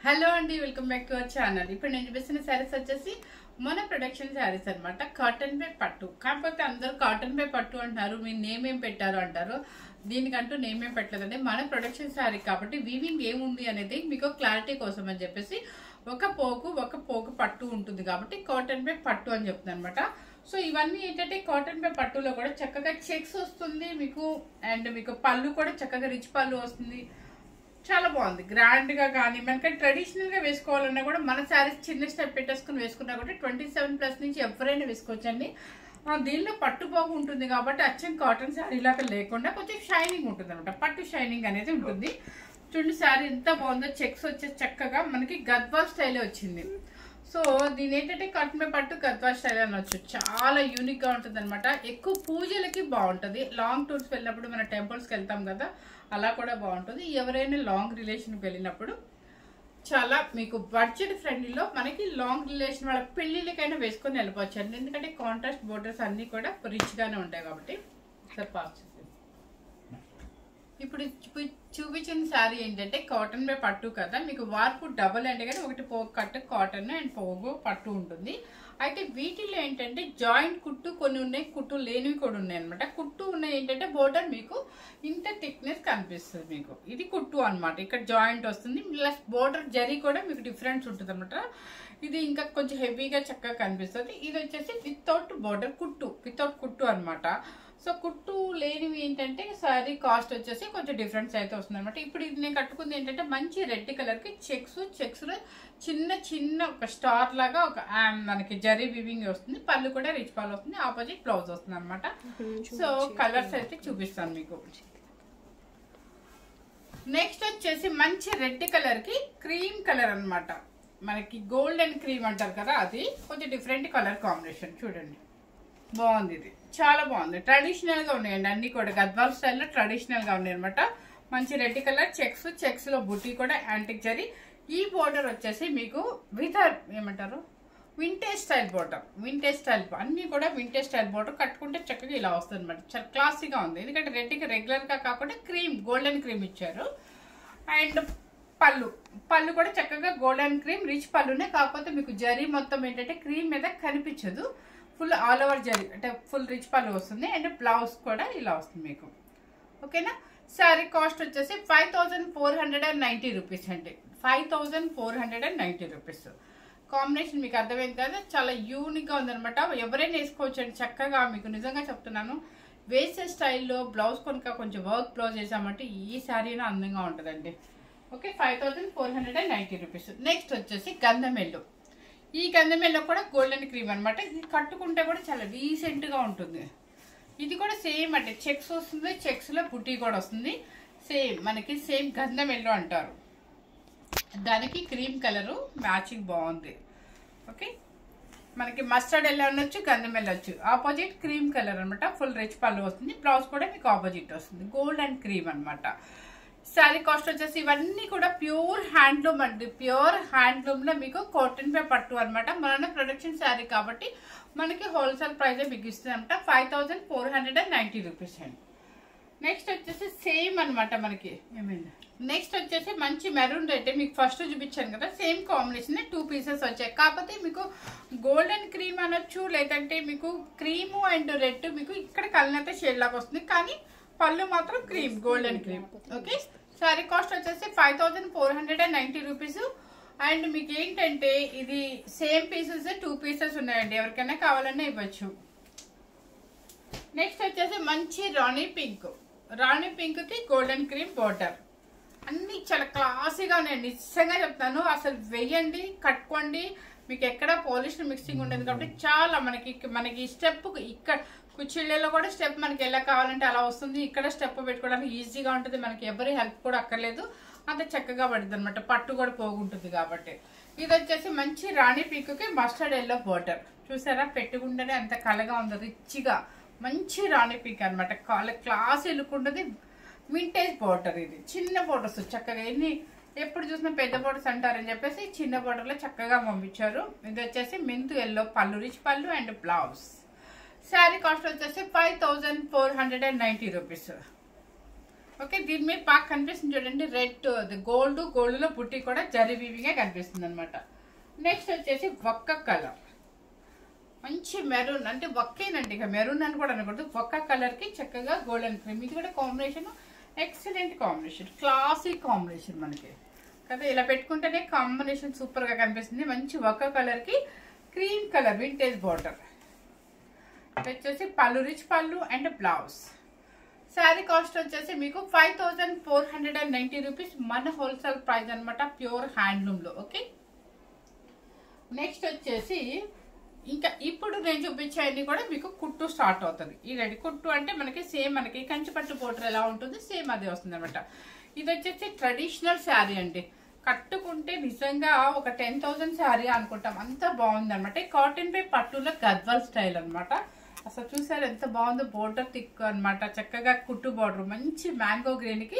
Hello అండి, welcome back to our channel. ఇప్పుడు నేను చూపిస్తున్న శారీస్ వచ్చేసి మన ప్రొడక్షన్ శారీస్ అనమాట. కాటన్ పే పట్టు. కాకపోతే అందరూ కాటన్ పే పట్టు అంటారు, మీ నేమ్ ఏం పెట్టారు అంటారు. దీనికంటూ నేమ్ ఏం పెట్టలేదండి, మన ప్రొడక్షన్ శారీ కాబట్టి వీవింగ్ ఏముంది అనేది మీకు క్లారిటీ కోసం అని చెప్పేసి ఒక పోగు పట్టు ఉంటుంది కాబట్టి కాటన్ పే పట్టు అని చెప్తుంది అనమాట. సో ఇవన్నీ ఏంటంటే కాటన్ పే పట్టులో కూడా చక్కగా చెక్స్ వస్తుంది మీకు, అండ్ మీకు పళ్ళు కూడా చక్కగా రిచ్ పళ్ళు వస్తుంది. చాలా బాగుంది, గ్రాండ్ గా కానీ మనకి ట్రెడిషనల్ గా వేసుకోవాలన్నా కూడా మన శారీస్ చిన్న స్టెప్ పెట్టేసుకుని వేసుకున్నా కూడా 27+ నుంచి ఎవరైనా వేసుకోవచ్చండి. దీనిలో పట్టు పోగు ఉంటుంది కాబట్టి అచ్చం కాటన్ శారీ లాగా లేకుండా కొంచెం షైనింగ్ ఉంటుంది అనమాట. పట్టు షైనింగ్ అనేది ఉంటుంది. చూడండి శారీ ఎంత బాగుందో, చెక్స్ వచ్చేసి చక్కగా మనకి గద్వాల్ స్టైలే వచ్చింది. సో దీని ఏంటంటే కాటన్ పే పట్టు గద్వాల్ స్టైల్ అనొచ్చు. చాలా యూనిక్ గా ఉంటుంది అనమాట. ఎక్కువ పూజలకి బాగుంటుంది. లాంగ్ టూర్స్ వెళ్ళినప్పుడు మన టెంపుల్స్కి వెళ్తాం కదా, అలా కూడా బాగుంటుంది. ఎవరైనా లాంగ్ రిలేషన్కి వెళ్ళినప్పుడు చాలా మీకు బడ్జెట్ ఫ్రెండ్లీలో మనకి లాంగ్ రిలేషన్ వాళ్ళ పెళ్లిళ్ళకైనా వేసుకొని వెళ్ళిపోవచ్చు అండి. ఎందుకంటే కాంట్రాస్ట్ బోర్డర్స్ అన్ని కూడా రిచ్ గానే ఉంటాయి కాబట్టి. సార్ పాస్ ఇప్పుడు చూపించిన శారీ ఏంటంటే కాటన్ పే పట్టు కదా, మీకు వార్పు డబుల్ అంటే కానీ ఒకటి పోగు కట్టు కాటన్ అండ్ పోగు పట్టు ఉంటుంది. అయితే వీటిలో ఏంటంటే జాయింట్ కుట్టు కొన్ని ఉన్నాయి, కుట్టు లేనివి కూడా ఉన్నాయి అనమాట. కుట్టు ఉన్నాయి ఏంటంటే బోర్డర్ మీకు ఇంత థిక్నెస్ కనిపిస్తుంది మీకు, ఇది కుట్టు అనమాట. ఇక్కడ జాయింట్ వస్తుంది ప్లస్ బోర్డర్ జరీ కూడా మీకు డిఫరెన్స్ ఉంటుంది అనమాట. ఇది ఇంకా కొంచెం హెవీగా చక్కగా కనిపిస్తుంది. ఇది వచ్చేసి వితౌట్ బోర్డర్ కుట్టు, వితౌట్ కుట్టు అనమాట. సో కుట్టు లేనివి ఏంటంటే సారీ కాస్ట్ వచ్చేసి కొంచెం డిఫరెన్స్ అయితే వస్తుంది అనమాట. ఇప్పుడు ఇది నేను కట్టుకుంది ఏంటంటే మంచి రెడ్ కలర్ కి చెక్స్ లో చిన్న చిన్న ఒక స్టార్ లాగా ఒక మనకి జరీ వివింగ్ వస్తుంది. పళ్ళు కూడా రిచ్ పళ్ళు వస్తుంది, ఆపోజిట్ బ్లౌజ్ వస్తుంది అనమాట. సో కలర్స్ అయితే చూపిస్తాను మీకు. నెక్స్ట్ వచ్చేసి మంచి రెడ్ కలర్ కి క్రీమ్ కలర్ అనమాట. మనకి గోల్డ్ అండ్ క్రీమ్ అంటారు కదా, అది కొంచెం డిఫరెంట్ కలర్ కాంబినేషన్. చూడండి బాగుంది, ఇది చాలా బాగుంది. ట్రెడిషనల్ గా ఉన్నాయండి అన్ని కూడా, గద్వాల్ స్టైల్లో ట్రెడిషనల్ గా ఉన్నాయి అనమాట. మంచి రెడ్ కలర్ చెక్స్ లో బుట్టి కూడా యాంటిక్ జరీ. ఈ బోర్డర్ వచ్చేసి మీకు ఏమంటారు vintage style border, vintage style అన్ని కూడా వింటేజ్ స్టైల్ బోర్డర్ కట్టుకుంటే చక్కగా ఇలా వస్తుంది అనమాట. చాలా క్లాసీగా ఉంది. ఎందుకంటే రెడ్కి రెగ్యులర్ గా కాకుండా క్రీమ్ గోల్డెన్ క్రీమ్ ఇచ్చారు. అండ్ పళ్ళు కూడా చక్కగా గోల్డెన్ క్రీమ్ రిచ్ పళ్ళునే, కాకపోతే మీకు జరీ మొత్తం ఏంటంటే క్రీమ్ మీద కనిపించదు, ఫుల్ ఆల్ ఓవర్ జరీ అంటే ఫుల్ రిచ్ పళ్ళు వస్తుంది. అండ్ బ్లౌజ్ కూడా ఇలా వస్తుంది మీకు. ఓకేనా. శారీ కాస్ట్ వచ్చేసి 5490 రూపీస్ అండి. 5490 రూపీస్. కాంబినేషన్ మీకు అర్థమైంది కదా, చాలా యూనిక్ గా ఉందనమాట. ఎవరైనా వేసుకోవచ్చు అండి చక్కగా. మీకు నిజంగా చెప్తున్నాను, వేసే స్టైల్లో బ్లౌజ్ కొనుక కొంచెం వర్క్ బ్లౌజ్ వేసామంటే ఈ శారీనా అందంగా ఉంటుందండి. Okay, 5490 rupees. నెక్స్ట్ వచ్చేసి గంధం ఎల్లో. ఈ గంధం ఎల్లో కూడా గోల్డెన్ క్రీమ్ అనమాట. ఇది కట్టుకుంటే కూడా చాలా రీసెంట్ గా ఉంటుంది. ఇది కూడా సేమ్ అంటే చెక్స్ వస్తుంది, చెక్స్ లో బుట్టి కూడా వస్తుంది. సేమ్ మనకి సేమ్ గంధం ఎల్లో అంటారు. దానికి క్రీమ్ కలరు మ్యాచింగ్ బాగుంది. ఓకే, మనకి మస్టర్డ్ ఎల్లో అనొచ్చు, గంధం వెళ్ళొచ్చు. ఆపోజిట్ క్రీమ్ కలర్ అనమాట. ఫుల్ రిచ్ పళ్ళు వస్తుంది. బ్లౌజ్ కూడా మీకు ఆపోజిట్ వస్తుంది. గోల్డ్ అండ్ క్రీమ్ అనమాట. శారీ కాస్ట్ వచ్చేసి ఇవన్నీ కూడా ప్యూర్ హ్యాండ్లూమ్ అండి. ప్యూర్ హ్యాండ్లూమ్ లో మీకు కాటన్ పే పట్టు అనమాట. మన ప్రొడక్షన్ శారీ కాబట్టి మనకి హోల్సేల్ ప్రైస్ మీకు ఇస్తుంది అనమాట. 5490 రూపీస్ అండి. నెక్స్ట్ వచ్చేసి సేమ్ అనమాట మనకి ఏమైంది. నెక్స్ట్ వచ్చేసి మంచి మెరూన్ రెడ్, మీకు ఫస్ట్ చూపించాను కదా సేమ్ కాంబినేషన్ 2 పీసెస్ వచ్చాయి. కాకపోతే మీకు గోల్డెన్ క్రీమ్ అనొచ్చు, లేదంటే మీకు క్రీము అండ్ రెడ్ మీకు ఇక్కడ కలనైతే షేడ్ లాగా వస్తుంది, కానీ పళ్ళు మాత్రం cream golden cream. Okay, sari cost వచ్చేసి 5490 రూపీస్. అండ్ మీకు ఏంటంటే ఇది సేమ్ పీసెస్ 2 పీసెస్ ఉన్నాయండి, ఎవరికైనా కావాలన్నా ఇవ్వచ్చు. నెక్స్ట్ వచ్చేసి మంచి రాణి పింక్ కి గోల్డెన్ క్రీమ్ బోర్డర్. అన్ని చాలా క్లాసీగా ఉన్నాయండి. నిజంగా చెప్తాను, అసలు వెయ్యండి, కట్టుకోండి. మీకు ఎక్కడ పాలిష్ మిక్సింగ్ ఉండదు కాబట్టి చాలా మనకి స్టెప్ ఇక్కడ కుచ్చిళ్ళలో కూడా స్టెప్ మనకి ఎలా కావాలంటే అలా వస్తుంది. ఇక్కడ స్టెప్ పెట్టుకోవడానికి ఈజీగా ఉంటుంది. మనకి ఎవరి హెల్ప్ కూడా అక్కర్లేదు, అంత చక్కగా పడుతుంది అనమాట. పట్టు కూడా పోగుంటుంది కాబట్టి. ఇది వచ్చేసి మంచి రాణి పింక్ కి మస్టర్డ్ ఎల్లో బోర్డర్. చూసారా, పెట్టుకుంటేనే అంత కలగా ఉంది, రిచ్గా మంచి రాణి పింక్ అనమాట. క్లాస్ లుక్ ఉంటుంది. Vintage border. ఇది చిన్న బోర్డర్స్ చక్కగా ఎప్పుడు చూసినా పెద్ద బోర్డర్స్ అంటారని చెప్పేసి చిన్న బోర్డర్ లో చక్కగా పంపించారు. ఇది వచ్చేసి మెంతు ఎల్లో పళ్ళు, రిచ్ పళ్ళు అండ్ బ్లౌజ్. శారీ కాస్ట్ వచ్చేసి 5490 రూపీస్. ఓకే, దీని మీద బాగా కనిపిస్తుంది చూడండి, రెడ్ గోల్డ్, గోల్డ్ లో బుట్టి కూడా జరీ వీవింగే కనిపిస్తుంది అనమాట. నెక్స్ట్ వచ్చేసి ఒక్క కలర్, మంచి మెరూన్, అంటే ఒక్కేనండి, ఇక మెరూన్ అని కూడా అనకూడదు, ఒక్క కలర్ కి చక్కగా గోల్డెన్ క్రీమ్. ఇది కూడా combination excellent combination, classy combination మనకి కదా. ఇలా పెట్టుకుంటేనే కాంబినేషన్ సూపర్ గా కనిపిస్తుంది. మంచి ఒక్క కలర్ కి క్రీమ్ కలర్ వింటేజ్ బార్డర్. వచ్చేసి పళ్ళు, రిచ్ పళ్ళు అండ్ బ్లౌజ్. శారీ కాస్ట్ వచ్చేసి మీకు 5490 రూపీస్, మన హోల్సేల్ ప్రైస్ అనమాట, ప్యూర్ హ్యాండ్లూమ్ లో. ఓకే, నెక్స్ట్ వచ్చేసి ఇంకా ఇప్పుడు నేను చూపించేది కూడా మీకు కుట్టు స్టార్ట్ అవుతుంది. ఈ రెడీ కుట్టు అంటే మనకి సేమ్ మనకి కంచిపట్టు బోర్డర్ ఎలా ఉంటుంది సేమ్ అదే వస్తుంది అనమాట. ఇది వచ్చేసి ట్రెడిషనల్ శారీ అండి, కట్టుకుంటే నిజంగా ఒక 10,000 శారీ అనుకుంటాం, అంత బాగుంది అనమాట. కాటన్ పై పట్టులో గద్వాల్ స్టైల్ అనమాట. అసలు చూసారు ఎంత బాగుందో, బోర్డర్ థిక్ అనమాట, చక్కగా కుట్టు బోర్డర్, మంచి మ్యాంగో గ్రీన్ కి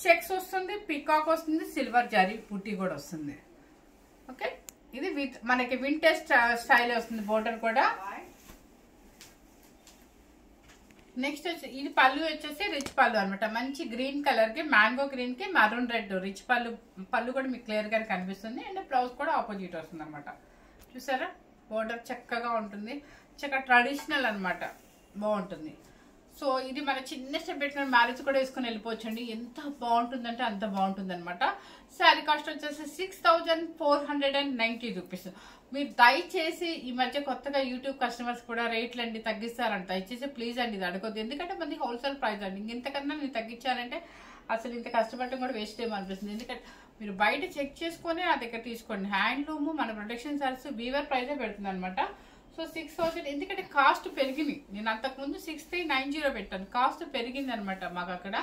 చెక్స్ వస్తుంది, పికాక్ వస్తుంది, సిల్వర్ జరీ బుట్టి కూడా వస్తుంది. ఓకే, ఇది మనకి వింటేజ్ స్టైల్ వస్తుంది బోర్డర్ కూడా. నెక్స్ట్ వచ్చి ఇది పళ్ళు వచ్చేసి రిచ్ పళ్ళు అనమాట, మంచి గ్రీన్ కలర్ కి మ్యాంగో గ్రీన్ కి మరూన్ రెడ్ రిచ్ పళ్ళు. పళ్ళు కూడా మీకు క్లియర్ గా కనిపిస్తుంది అండ్ బ్లౌజ్ కూడా ఆపోజిట్ వస్తుంది అనమాట. చూసారా బోర్డర్ చక్కగా ఉంటుంది, చక్కగా ట్రెడిషనల్ అనమాట, బాగుంటుంది. సో ఇది మన చిన్న స్టెప్ పెట్టుకుని మ్యారేజ్ కూడా వేసుకుని వెళ్ళిపోవచ్చండి, ఎంత బాగుంటుందంటే అంత బాగుంటుంది అనమాట. శారీ కాస్ట్ వచ్చేసి 6490 రూపీస్. మీరు దయచేసి ఈ మధ్య కొత్తగా యూట్యూబ్ కస్టమర్స్ కూడా రేట్లు అండి తగ్గిస్తారంట, దయచేసి ప్లీజ్ అండి ఇది అడగొద్దు, ఎందుకంటే మనది హోల్సేల్ ప్రైస్ అండి. ఇంతకన్నా నేను తగ్గించానంటే అసలు ఇంత కష్టపడటం కూడా వేస్ట్ ఏమో అనిపిస్తుంది. ఎందుకంటే మీరు బయట చెక్ చేసుకొని ఆ దగ్గర తీసుకోండి. హ్యాండ్లూమ్ మన ప్రొడక్షన్ సర్వీస్ వీవర్ ప్రైజే పెడుతుంది అనమాట. సో 6000, ఎందుకంటే కాస్ట్ పెరిగింది. నేను అంతకుముందు 6390 పెట్టాను, కాస్ట్ పెరిగింది అనమాట మాకు అక్కడ,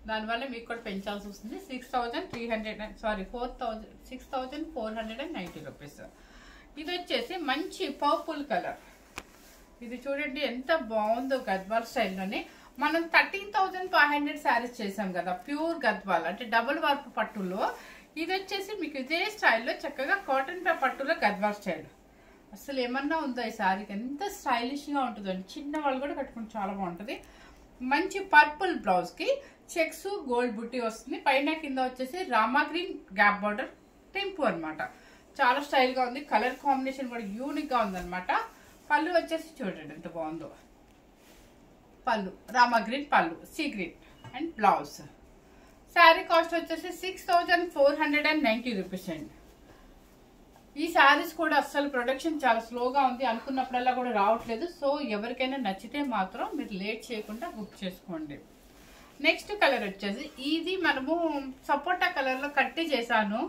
దానివల్ల మీకు కూడా పెంచాల్సి వస్తుంది. 6490 రూపీస్. ఇది వచ్చేసి మంచి పర్పుల్ కలర్, ఇది చూడండి ఎంత బాగుందో, గద్వాల్ స్టైల్లోనే. మనం 13,500 శారీస్ చేసాం కదా ప్యూర్ గద్వాల్, అంటే డబుల్ వర్క్ పట్టులో. ఇది వచ్చేసి మీకు ఇదే స్టైల్లో చక్కగా కాటన్ పట్టులో గద్వాల్ స్టైల్. అసలు ఏమన్నా ఉందో ఈ శారీకి, ఎంత స్టైలిష్ గా ఉంటుందండి, చిన్న వాళ్ళు కూడా కట్టుకుంటే చాలా బాగుంటుంది. మంచి పర్పుల్ బ్లౌజ్ కి చెక్స్ గోల్డ్ బుట్టి వస్తుంది, పైన కింద వచ్చేసి రామా గ్రీన్ గ్యాప్ బార్డర్ టెంపు అనమాట. చాలా స్టైల్ గా ఉంది, కలర్ కాంబినేషన్ కూడా యూనిక్ గా ఉందన్నమాట. పళ్ళు వచ్చేసి చూడండి ఎంత బాగుందో, పళ్ళు రామా గ్రీన్ పళ్ళు, sea green and blouse. Sari cost వచ్చేసి 6490 రూపీస్ అండి. ఈ శారీస్ కూడా అస్సలు ప్రొడక్షన్ చాలా స్లోగా ఉంది, అనుకున్నప్పుడల్లా కూడా రావట్లేదు. సో ఎవరికైనా నచ్చితే మాత్రం మీరు లేట్ చేయకుండా బుక్ చేసుకోండి. నెక్స్ట్ కలర్ వచ్చేసి ఇది మనము సపోటా కలర్ లో కట్టి చేశాను,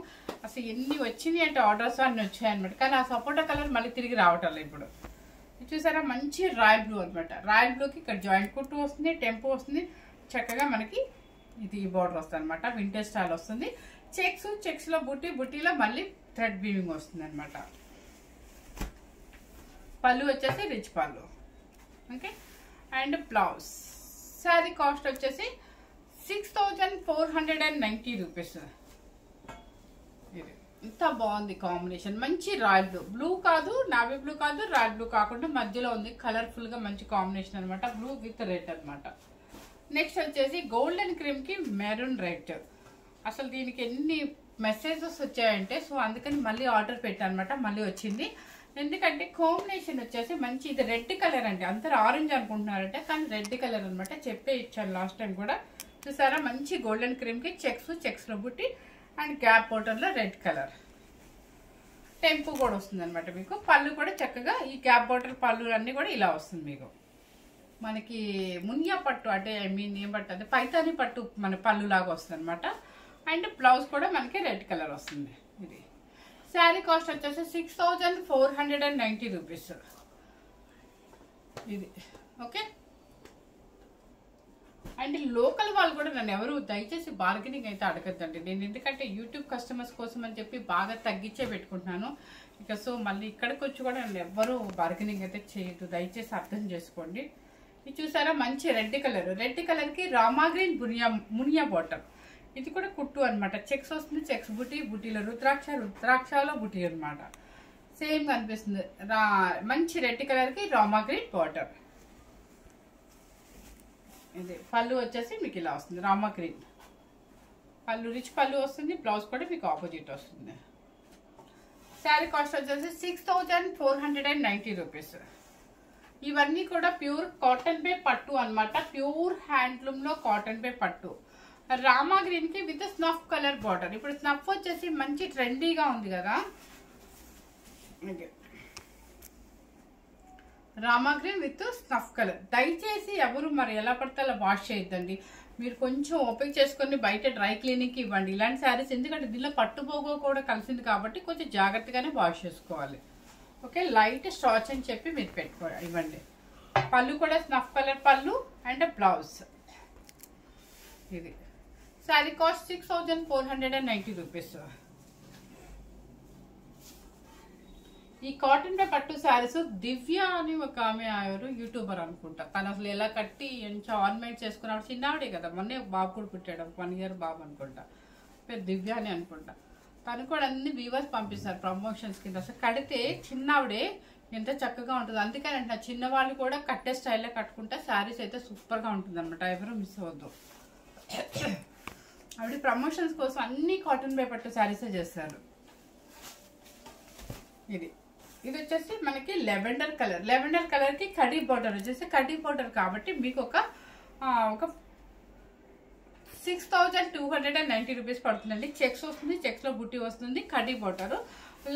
అసలు ఎన్ని వచ్చినాయి అంటే ఆర్డర్స్ అన్ని వచ్చాయి అనమాట. కానీ ఆ సపోటా కలర్ మళ్ళీ తిరిగి రావటం ఇప్పుడు. చూసారా మంచి రాయల్ బ్లూ అనమాట, రాయల్ బ్లూకి ఇక్కడ జాయింట్ కుట్టు వస్తుంది, టెంపో వస్తుంది, చక్కగా మనకి ఇది బార్డర్ వస్తుంది అనమాట, వింటేజ్ స్టైల్ వస్తుంది. చెక్స్ లో బుట్టి, బుట్టిలో మళ్ళీ థ్రెడ్ వీవింగ్ వస్తుంది అనమాట. పళ్ళు వచ్చేసి రిచ్ పళ్ళు. Okay, and blouse. Sari cost వచ్చేసి 6490 రూపీస్. ఇది ఎంత బాగుంది కాంబినేషన్, మంచి రాయల్ బ్లూ, బ్లూ కాదు నావీ బ్లూ కాదు రాయల్ బ్లూ కాకుండా మధ్యలో ఉంది, కలర్ఫుల్ గా మంచి కాంబినేషన్ అనమాట, బ్లూ విత్ రెడ్ అనమాట. నెక్స్ట్ వచ్చేసి గోల్డెన్ క్రీమ్ కి మెరూన్ రెడ్. అసలు దీనికి ఎన్ని మెసేజెస్ వచ్చాయంటే, సో అందుకని మళ్ళీ ఆర్డర్ పెట్టాను అనమాట, మళ్ళీ వచ్చింది. ఎందుకంటే కాంబినేషన్ వచ్చేసి మంచి, ఇది రెడ్ కలర్ అండి, అందరు ఆరెంజ్ అనుకుంటున్నారంటే కానీ రెడ్ కలర్ అనమాట, చెప్పే ఇచ్చాను లాస్ట్ టైం కూడా. చూసారా మంచి గోల్డెన్ క్రీమ్ కి చెక్స్ లో బుట్టి అండ్ గ్యాప్ బోర్డర్ లో రెడ్ కలర్ టెంపు కూడా వస్తుంది అనమాట. మీకు పళ్ళు కూడా చక్కగా ఈ గ్యాప్ బోర్డర్ పళ్ళు అన్ని కూడా ఇలా వస్తుంది మీకు. మనకి మునియా పట్టు అంటే ఐ మీన్ ఏం పట్టు అంటే పైతాని పట్టు మన పళ్ళు లాగా వస్తుంది అనమాట. అండ్ బ్లౌజ్ కూడా మనకి రెడ్ కలర్ వస్తుంది. ఇది శారీ కాస్ట్ వచ్చేసి 6490 రూపీస్ ఇది. ఓకే, అండ్ లోకల్ వాళ్ళు కూడా నన్ను ఎవరు దయచేసి బార్గెనింగ్ అయితే అడగద్దండి. నేను ఎందుకంటే యూట్యూబ్ కస్టమర్స్ కోసం అని చెప్పి బాగా తగ్గించే పెట్టుకుంటున్నాను ఇక. సో మళ్ళీ ఇక్కడికి వచ్చి కూడా నన్ను ఎవ్వరూ బార్గెనింగ్ అయితే చేయదు, దయచేసి అర్థం చేసుకోండి. ఇది చూసారా మంచి రెడ్ కలర్ కి రామా గ్రీన్ మునియా బాటమ్. ఇది కూడా కుట్టు అనమాట, చెక్స్ వస్తుంది, చెక్స్ బుట్టి, బుట్టిలో రుద్రాక్షలో బుట్టి అనమాట, సేమ్ కనిపిస్తుంది. మంచి రెడ్ కలర్ కి రామా గ్రీన్ బాటమ్. ఇది పళ్ళు వచ్చేసి మీకు ఇలా వస్తుంది రామా గ్రీన్ పళ్ళు, రిచ్ పళ్ళు వస్తుంది. బ్లౌజ్ కూడా మీకు ఆపోజిట్ వస్తుంది. శారీ కాస్ట్ వచ్చేసి 6490 రూపీస్. ఇవన్నీ కూడా ప్యూర్ కాటన్ పే పట్టు అన్నమాట. ప్యూర్ హ్యాండ్లూమ్లో కాటన్ పే పట్టు. రామా గ్రీన్కి విత్ స్నఫ్ కలర్ బార్డర్. ఇప్పుడు స్నఫ్ వచ్చేసి మంచి ట్రెండీగా ఉంది కదా. Rama green with snuff colour. దయచేసి ఎవరు మరి ఎలా పడితే అలా వాష్ చేయొద్దండి. మీరు కొంచెం ఓపిక చేసుకొని బయట డ్రై క్లీనింగ్కి ఇవ్వండి ఇలాంటి శారీస్. ఎందుకంటే దీనిలో పట్టుపోగో కూడా కలిసింది కాబట్టి కొంచెం జాగ్రత్తగానే వాష్ చేసుకోవాలి. ఓకే, లైట్ స్టాచ్ అని చెప్పి మీరు ఇవ్వండి. పళ్ళు కూడా స్నఫ్ కలర్ పళ్ళు అండ్ బ్లౌజ్. ఇది శారీ కాస్ట్ 6490 రూపీస్. ఈ కాటన్ పే పట్టు శారీస్ దివ్య అని ఒక ఆమె ఎవరు యూట్యూబర్ అనుకుంటా. తను అసలు ఎలా కట్టి ఎంత ఆర్నమెంట్ చేసుకున్నాడు. చిన్నవాడే కదా, మొన్నే బాబు కూడా పుట్టాడు, 1 year బాబు అనుకుంటా. పేరు దివ్య అని అనుకుంటా. తను కూడా అన్ని వ్యూవర్స్ పంపిస్తారు ప్రమోషన్స్ కింద. అసలు కడితే చిన్నవిడే ఎంత చక్కగా ఉంటుంది. అందుకని అంటే చిన్నవాళ్ళు కూడా కట్టే స్టైల్లో కట్టుకుంటే శారీస్ అయితే సూపర్గా ఉంటుంది అనమాట. ఎవరు మిస్ అవ్వద్దు. ఆవిడ ప్రమోషన్స్ కోసం అన్ని కాటన్ పే పట్టు శారీసే చేస్తారు. ఇది వచ్చేసి మనకి లెవెండర్ కలర్. లెవెండర్ కలర్కి కడీ బార్డర్ వచ్చేసి కడీ బార్డర్ కాబట్టి మీకు ఒక 6290 రూపీస్ పడుతుందండి. చెక్స్ వస్తుంది, చెక్స్లో బుట్టి వస్తుంది, khadi border,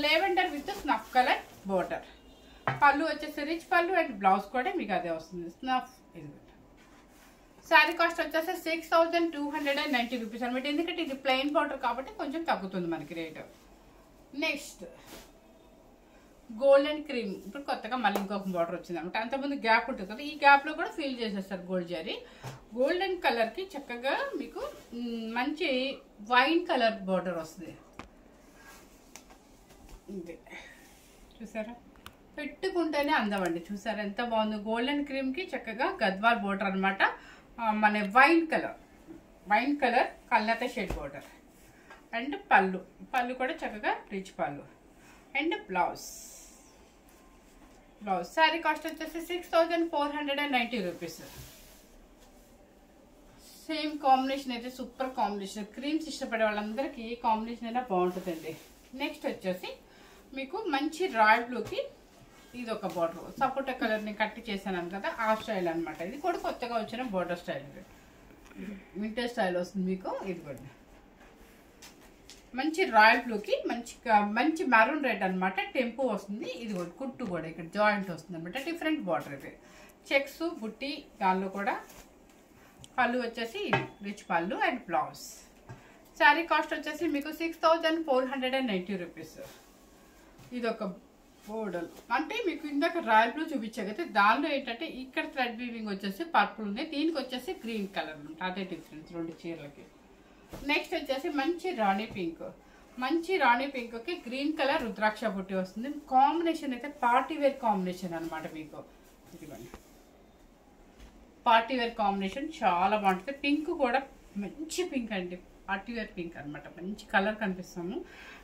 lavender with snuff colour border. పళ్ళు వచ్చేసి రిచ్ పళ్ళు అండ్ బ్లౌజ్ కూడా మీకు అదే వస్తుంది స్నఫ్. శారీ కాస్ట్ వచ్చేసి 6290 రూపీస్ అనమాట. ఎందుకంటే ఇది ప్లెయిన్ బార్డర్ కాబట్టి కొంచెం తగ్గుతుంది మనకి రేటు. Next golden cream. ఇప్పుడు కొత్తగా మళ్ళీ ఇంకొక బార్డర్ వచ్చింది అనమాట. అంతకుముందు గ్యాప్ ఉంటుంది కదా, ఈ గ్యాప్లో కూడా ఫిల్ చేసేస్తారు గోల్డ్ జరీ. గోల్డెన్ కలర్కి చక్కగా మీకు మంచి వైన్ కలర్ బార్డర్ వస్తుంది. చూసారా, పెట్టుకుంటేనే అందమండి. చూసారా ఎంత బాగుంది. గోల్డెన్ క్రీమ్కి చక్కగా గద్వాల్ బార్డర్ అనమాట. మన వైన్ కలర్ కల్నత షేడ్ బార్డర్ అండ్ పళ్ళు కూడా చక్కగా రిచ్ పళ్ళు అండ్ బ్లౌజ్. శారీ కాస్ట్ వచ్చేసి 6490 రూపీస్. సేమ్ కాంబినేషన్ అయితే సూపర్ కాంబినేషన్. క్రీమ్స్ ఇష్టపడే వాళ్ళందరికీ ఏ కాంబినేషన్ అయినా బాగుంటుందండి. నెక్స్ట్ వచ్చేసి మీకు మంచి రాయల్ బ్లూకి ఇది ఒక బార్డర్ సపోటా కలర్ని కట్టి చేశాను కదా, ఆ స్టైల్ అనమాట. ఇది కూడా కొత్తగా వచ్చిన బార్డర్ స్టైల్, వింటర్ స్టైల్ వస్తుంది మీకు. ఇది కూడా మంచి రాయల్ బ్లూకి మంచి మెరూన్ రెడ్ అనమాట. టెంపో వస్తుంది. ఇది కూడా కుట్టు కూడా ఇక్కడ జాయింట్ వస్తుంది అనమాట. డిఫరెంట్ బార్డర్ ఇది. చెక్స్ బుట్టి దానిలో కూడా. పళ్ళు వచ్చేసి రిచ్ పళ్ళు అండ్ బ్లౌజ్. శారీ కాస్ట్ వచ్చేసి మీకు 6490 రూపీస్. ఇది ఒక బోర్డర్ అంటే మీకు ఇందాక రాయల్ బ్లూ చూపించారు కదా, దానిలో ఏంటంటే ఇక్కడ థ్రెడ్ వీవింగ్ వచ్చేసి పర్పుల్ ఉంది, దీనికి వచ్చేసి గ్రీన్ కలర్ ఉంటుంది. అదే డిఫరెన్స్ రెండు చీరలకి. నెక్స్ట్ వచ్చేసి మంచి రాణి పింక్కి గ్రీన్ కలర్ రుద్రాక్ష బుట్టి వస్తుంది. కాంబినేషన్ అయితే పార్టీ వేర్ కాంబినేషన్ అనమాట. మీకు ఇదిగోండి పార్టీ వేర్ కాంబినేషన్ చాలా బాగుంటుంది. పింక్ కూడా మంచి పింక్ అండి, పార్టీ వేర్ పింక్ అనమాట. మంచి కలర్ కనిపిస్తాము.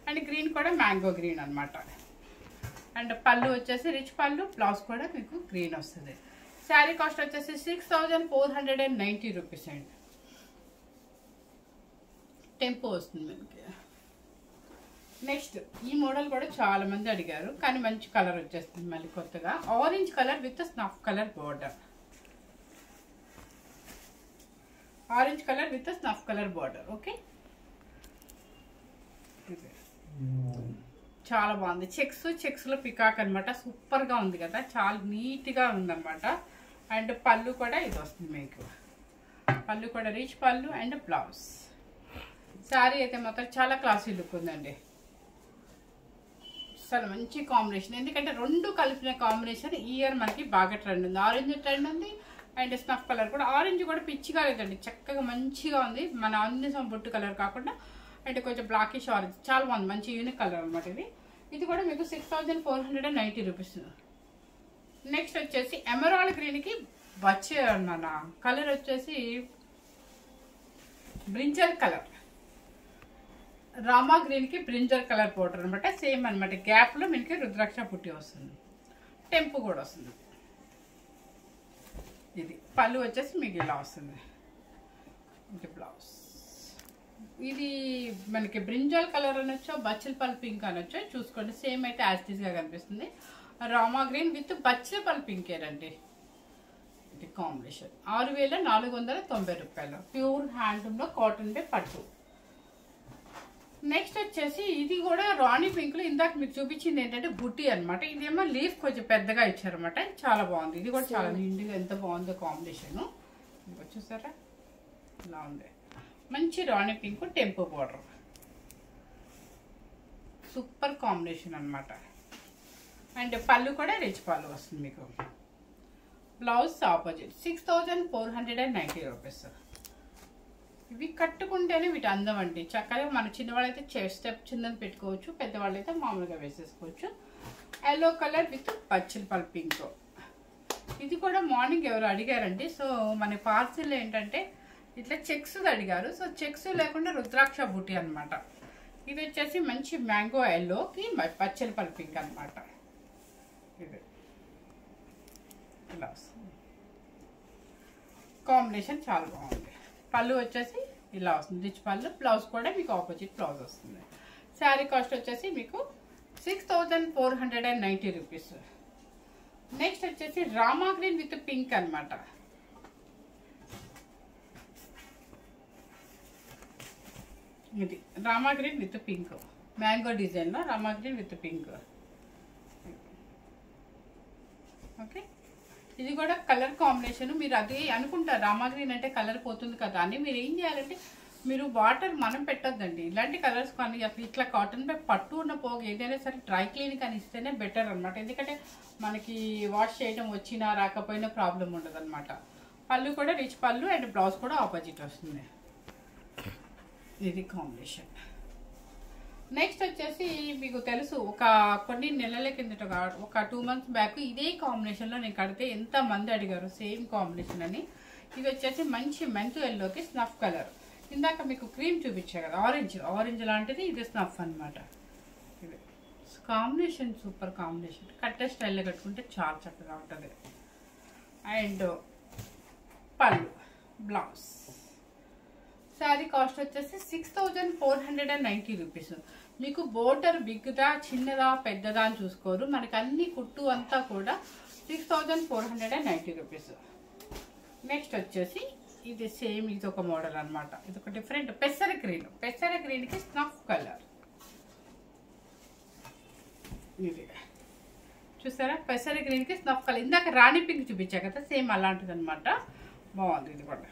అండ్ గ్రీన్ కూడా మ్యాంగో గ్రీన్ అనమాట. అండ్ పళ్ళు వచ్చేసి రిచ్ పళ్ళు, బ్లౌజ్ కూడా మీకు గ్రీన్ వస్తుంది. శారీ కాస్ట్ వచ్చేసి 6490 రూపీస్ అండి. టెంపో వస్తుంది మనకి. నెక్స్ట్ ఈ మోడల్ కూడా చాలా మంది అడిగారు, కానీ మంచి కలర్ వచ్చేస్తుంది మళ్ళీ కొత్తగా. Orange colour with snuff colour border. Okay, చాలా బాగుంది. చెక్స్లో పికాక్ అనమాట. సూపర్గా ఉంది కదా, చాలా నీట్గా ఉందన్నమాట. అండ్ పళ్ళు కూడా ఇది వస్తుంది మీకు. పళ్ళు కూడా రిచ్ పళ్ళు అండ్ బ్లౌజ్. శారీ అయితే మాత్రం చాలా క్లాసీ లుక్ ఉందండి. అసలు మంచి కాంబినేషన్. ఎందుకంటే రెండు కలిపిన కాంబినేషన్ ఈ ఇయర్ మనకి బాగా ట్రెండ్ ఉంది. ఆరెంజ్ ట్రెండ్ ఉంది అండ్ స్నఫ్ కలర్ కూడా. ఆరెంజ్ కూడా పిచ్చిగా లేదండి, చక్కగా మంచిగా ఉంది. మన అన్ని బొట్టు కలర్ కాకుండా అంటే కొంచెం బ్లాకిష్ ఆరెంజ్ చాలా బాగుంది. మంచి యూనిక్ కలర్ అనమాట ఇది. ఇది కూడా మీకు 6490 రూపీస్. నెక్స్ట్ వచ్చేసి ఎమరాల్డ్ గ్రీన్కి వచ్చే మన కలర్ వచ్చేసి బ్రింజల్ కలర్. రామా గ్రీన్కి బ్రింజల్ కలర్ పౌడర్ అనమాట. సేమ్ అనమాట. గ్యాప్లో మీకు రుద్రాక్ష పుట్టి వస్తుంది. టెంపు కూడా వస్తుంది. ఇది పళ్ళు వచ్చేసి మీకు ఇలా వస్తుంది. ఇది బ్లౌజ్. ఇది మనకి బ్రింజాల్ కలర్ అనొచ్చో బచ్చలపల్లి పింక్ అనొచ్చో చూసుకోండి. సేమ్ అయితే యాస్టీస్గా కనిపిస్తుంది. రామా గ్రీన్ విత్ బచ్చలపల్లి పింక్ ఏనండి. ఇది కాంబినేషన్ 6490 రూపాయలు. ప్యూర్ హ్యాండ్లూమ్లో కాటన్ బే పట్టు. నెక్స్ట్ వచ్చేసి ఇది కూడా రాణి పింక్లో ఇందాక మీకు చూపించింది ఏంటంటే బుట్టి అనమాట. ఇదేమో లీఫ్ కొంచెం పెద్దగా ఇచ్చారనమాట. చాలా బాగుంది. ఇది కూడా చాలా నిండుగా ఎంత బాగుందో కాంబినేషన్. చూసారా ఇలా ఉంది. మంచి రాణి pink tempo border. Super combination అనమాట. అండ్ పళ్ళు కూడా రిచ్ పళ్ళు వస్తుంది మీకు. Blouse opposite 6490 rupees. ఇవి కట్టుకుంటేనే వీటి అందం అండి. చక్కగా మన చిన్నవాళ్ళైతే స్టెప్ చిన్నది పెట్టుకోవచ్చు, పెద్దవాళ్ళైతే మామూలుగా వేసేసుకోవచ్చు. ఎల్లో కలర్ విత్ పచ్చలపల్లి పింక్. ఇది కూడా మార్నింగ్ ఎవరు అడిగారండి. సో మన పార్సిల్ ఏంటంటే ఇట్లా చెక్స్ అడిగారు. సో చెక్స్ లేకుండా రుద్రాక్ష బుట్టి అనమాట. ఇది వచ్చేసి మంచి మ్యాంగో ఎల్లోకి పచ్చలపల్లి పింక్ అనమాట. ఇది ఇలా వస్తుంది. కాంబినేషన్ చాలా బాగుంది. పళ్ళు వచ్చేసి ఇలా వస్తుంది రిచ్ పళ్ళు. బ్లౌజ్ కూడా మీకు ఆపోజిట్ బ్లౌజ్ వస్తుంది. శారీ కాస్ట్ వచ్చేసి మీకు 6490 రూపీస్. నెక్స్ట్ వచ్చేసి రామా గ్రీన్ విత్ పింక్ అనమాట. ఇది Rama green with pink mango డిజైన్లో Rama green with pink. Okay, ఇది కూడా కలర్ కాంబినేషన్. మీరు అది అనుకుంటారు రామా గ్రీన్ అంటే కలర్ పోతుంది కదా అని. మీరు ఏం చేయాలంటే మీరు వాటర్ మనం పెట్టొద్దండి. ఇలాంటి కలర్స్ కానీ అసలు ఇట్లా కాటన్ పై పట్టు ఉన్న పోగు ఏదైనా సరే డ్రై క్లీన్ కానీ ఇస్తేనే బెటర్ అనమాట. ఎందుకంటే మనకి వాష్ చేయడం వచ్చినా రాకపోయినా ప్రాబ్లం ఉండదు అనమాట. పళ్ళు కూడా రిచ్ పళ్ళు అండ్ బ్లౌజ్ కూడా ఆపోజిట్ వస్తుంది. ఇది కాంబినేషన్. నెక్స్ట్ వచ్చేసి మీకు తెలుసు కొన్ని నెలల కిందట ఒక 2 months బ్యాక్ ఇదే కాంబినేషన్లో నేను కడితే ఎంత మంది అడిగారు సేమ్ కాంబినేషన్ అని. ఇది వచ్చేసి మంచి మెంతు ఎల్లోకి స్నఫ్ కలర్. ఇందాక మీకు క్రీమ్ చూపించా కదా ఆరెంజ్ లాంటిది. ఇది స్నఫ్ అనమాట. ఇది కాంబినేషన్ సూపర్ కాంబినేషన్. కట్టే స్టైల్లో కట్టుకుంటే చాలా చక్కగా ఉంటుంది. అండ్ పళ్ళు బ్లౌజ్. శారీ కాస్ట్ వచ్చేసి 6490 రూపీస్. మీకు బోర్డర్ బిగ్దా చిన్నదా పెద్దదా అని చూసుకోరు. మనకి అన్ని కుట్టు అంతా కూడా 6490 రూపీస్. నెక్స్ట్ వచ్చేసి ఇది సేమ్ ఇది ఒక మోడల్ అనమాట. ఇది ఒక డిఫరెంట్ పెసర గ్రీన్కి స్నఫ్ కలర్. ఇది చూసారా పెసర గ్రీన్కి స్నఫ్ కలర్. ఇందాక రాణి పింక్ చూపించా కదా సేమ్ అలాంటిది అనమాట. బాగుంది ఇది కూడా.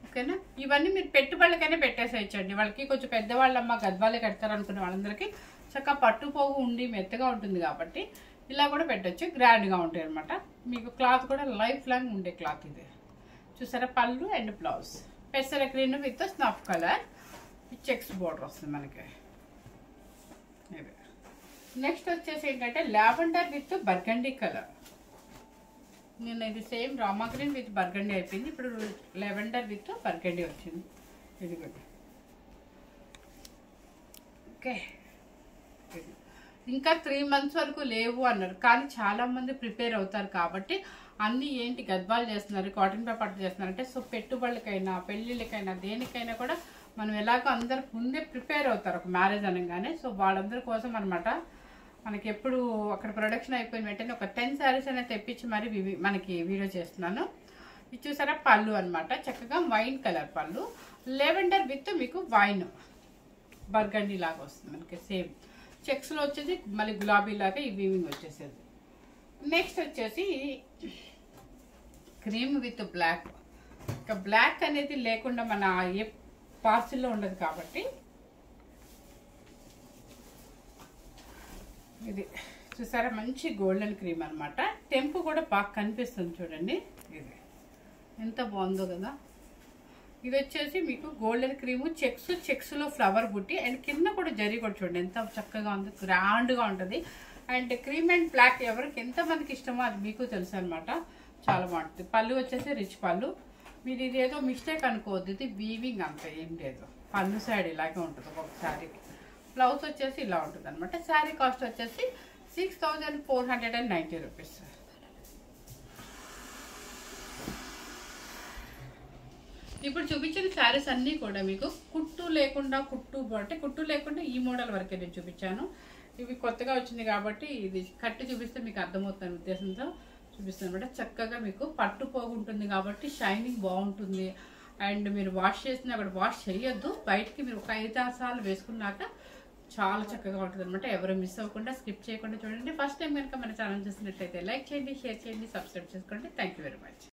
ఓకేనా, ఇవన్నీ మీరు పెట్టుబడులకైనా పెట్టేసేయచ్చండి. వాళ్ళకి కొంచెం పెద్దవాళ్ళమ్మ గద్వాలే కడతారు అనుకునే వాళ్ళందరికీ చక్కగా పట్టుపోగు ఉండి మెత్తగా ఉంటుంది కాబట్టి ఇలా కూడా పెట్టచ్చు. గ్రాండ్గా ఉంటాయి అనమాట. మీకు క్లాత్ కూడా లైఫ్ లాంగ్ ఉండే క్లాత్ ఇది. చూసారా పళ్ళు అండ్ బ్లౌజ్ పెసర green with snuff colour checks border వస్తుంది మనకి. ఇది నెక్స్ట్ వచ్చేసి ఏంటంటే లావెండర్ విత్ బర్గండీ కలర్. నేను ఇది same Rama green with burgundy అయిపోయింది. ఇప్పుడు లెవెండర్ విత్ బర్గండీ వచ్చింది. ఇది కూడా ఓకే. ఇంకా 3 months వరకు లేవు అన్నారు. కానీ చాలా మంది ప్రిపేర్ అవుతారు కాబట్టి అన్నీ ఏంటి గద్వాలు చేస్తున్నారు, కాటన్ పేపర్ చేస్తున్నారు అంటే సో పెట్టుబడులకైనా పెళ్ళిళ్ళకైనా దేనికైనా కూడా మనం ఎలాగో అందరు ముందే ప్రిపేర్ అవుతారు ఒక మ్యారేజ్ అనగానే. సో వాళ్ళందరి కోసం అనమాట మనకి ఎప్పుడు అక్కడ ప్రొడక్షన్ అయిపోయిన వెంటనే ఒక 10 sarees అనేది తెప్పించి మరి మనకి వీడియో చేస్తున్నాను. ఇది చూసారా పళ్ళు అనమాట. చక్కగా వైన్ కలర్ పళ్ళు. లెవెండర్ విత్ మీకు వైన్ బర్గండీ లాగా వస్తుంది మనకి. సేమ్ చెక్స్లో వచ్చేసి మళ్ళీ గులాబీ లాగా ఈ వీవింగ్ వచ్చేసేది. నెక్స్ట్ వచ్చేసి క్రీమ్ విత్ బ్లాక్. ఇంకా బ్లాక్ అనేది లేకుండా మన ఏ పార్సిల్లో ఉండదు కాబట్టి ఇది చూసారా మంచి గోల్డెన్ క్రీమ్ అనమాట. టెంపు కూడా బాగా కనిపిస్తుంది చూడండి. ఇది ఎంత బాగుందో కదా. ఇది వచ్చేసి మీకు గోల్డెన్ క్రీము చెక్స్లో ఫ్లవర్ బుట్టి అండ్ కింద కూడా జరీ కూడా చూడండి ఎంత చక్కగా ఉందో, గ్రాండ్గా ఉంటుంది. అండ్ క్రీమ్ అండ్ బ్లాక్ ఎవరికి ఎంతమందికి ఇష్టమో అది మీకు తెలుసు అనమాట. చాలా బాగుంటుంది. పళ్ళు వచ్చేసి రిచ్ పళ్ళు. మీరు ఇదేదో మిస్టేక్ అనుకోవద్దు, ఇది వీవింగ్ అంత ఏం లేదు. పళ్ళు సైడ్ ఇలాగే ఉంటుంది ఒక్కొక్క శారీకి. బ్లౌజ్ వచ్చేసి ఇలా ఉంటుంది అనమాట. శారీ కాస్ట్ వచ్చేసి 6490 రూపీస్. ఇప్పుడు చూపించిన శారీస్ అన్నీ కూడా మీకు కుట్టు లేకుండా అంటే కుట్టు లేకుండా ఈ మోడల్ వరకే నేను చూపించాను. ఇవి కొత్తగా వచ్చింది కాబట్టి ఇది కట్టి చూపిస్తే మీకు అర్థమవుతున్న ఉద్దేశంతో చూపిస్తాను అనమాట. చక్కగా మీకు పట్టు పోగుంటుంది కాబట్టి షైనింగ్ బాగుంటుంది. అండ్ మీరు వాష్ చేసినా అక్కడ వాష్ చేయొద్దు, బయటికి మీరు ఒక 5-6 సార్లు వేసుకున్నాక చాలా చక్కగా ఉంటుంది అనమాట. ఎవరు మిస్ అవ్వకుండా స్కిప్ చేయకుండా చూడండి. ఫస్ట్ టైం కనుక మన ఛానల్ చూసినట్లయితే లైక్ చేయండి, షేర్ చేయండి, సబ్స్క్రైబ్ చేసుకోండి. Thank you very much.